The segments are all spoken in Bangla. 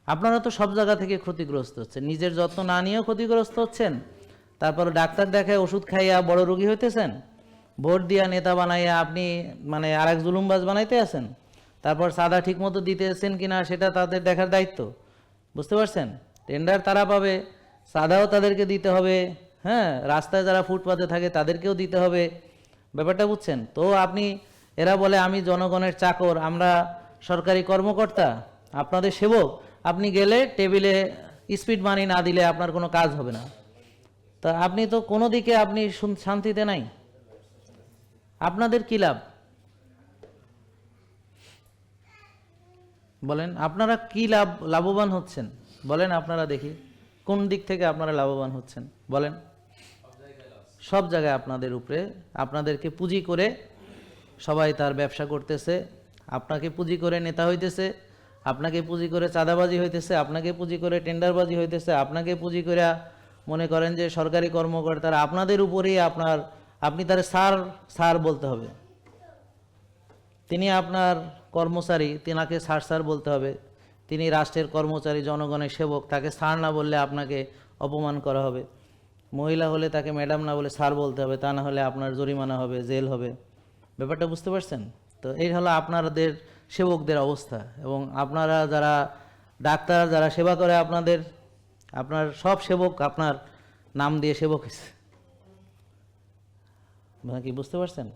আপনারা তো সব জায়গা থেকে ক্ষতিগ্রস্ত হচ্ছেন, নিজের যত্ন না নিয়েও ক্ষতিগ্রস্ত হচ্ছেন, তারপর ডাক্তার দেখায় ওষুধ খাইয়া বড় রোগী হইতেছেন, ভোট দিয়া নেতা বানাইয়া আপনি মানে আর এক জুলুমবাজ বানাইতে আছেন, তারপর সাদা ঠিক মতো দিতেছেন কিনা সেটা তাদের দেখার দায়িত্ব। বুঝতে পারছেন? টেন্ডার তারা পাবে, সাদাও তাদেরকে দিতে হবে, হ্যাঁ, রাস্তায় যারা ফুটপাতে থাকে তাদেরকেও দিতে হবে। ব্যাপারটা বুঝছেন তো? আপনি, এরা বলে আমি জনগণের চাকর, আমরা সরকারি কর্মকর্তা, আপনাদের সেবক, আপনি গেলে টেবিলে স্পিড মানি না দিলে আপনার কোনো কাজ হবে না। তা আপনি তো কোনো দিকে আপনি শান্তিতে নাই, আপনাদের কি লাভ বলেন? আপনারা কি লাভবান হচ্ছেন বলেন? আপনারা দেখি কোন দিক থেকে আপনারা লাভবান হচ্ছেন বলেন? সব জায়গায় আপনাদের উপরে, আপনাদেরকে পুঁজি করে সবাই তার ব্যবসা করতেছে, আপনাকে পুঁজি করে নেতা হইতেছে, আপনাকে পুঁজি করে চাঁদাবাজি হইতেছে, আপনাকে পুঁজি করে টেন্ডারবাজি হইতেছে, আপনাকে পুঁজি করে মনে করেন যে সরকারি কর্মকর্তারা আপনাদের উপরেই আপনি তার স্যার বলতে হবে, তিনি আপনার কর্মচারী, তেনাকে স্যার বলতে হবে। তিনি রাষ্ট্রের কর্মচারী, জনগণের সেবক, তাকে স্যার না বললে আপনাকে অপমান করা হবে। মহিলা হলে তাকে ম্যাডাম না বলে স্যার বলতে হবে, তা না হলে আপনার জরিমানা হবে, জেল হবে। ব্যাপারটা বুঝতে পারছেন তো? এই হলো আপনাদের সেবকদের অবস্থা। এবং আপনারা যারা ডাক্তার, যারা সেবা করে আপনার সব সেবক আপনার নাম দিয়ে সেবক হয়েছে, কি বুঝতে পারছেন?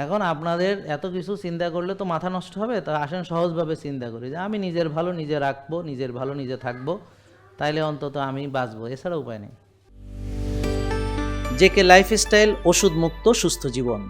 এখন আপনাদের এত কিছু চিন্তা করলে তো মাথা নষ্ট হবে। তা আসেন সহজভাবে চিন্তা করি যে আমি নিজের ভালো নিজে রাখবো, নিজের ভালো নিজে থাকবো, তাইলে অন্তত আমি বাঁচবো, এছাড়া উপায় নেই। জেকে লাইফস্টাইল, ওষুধ মুক্ত সুস্থ জীবন।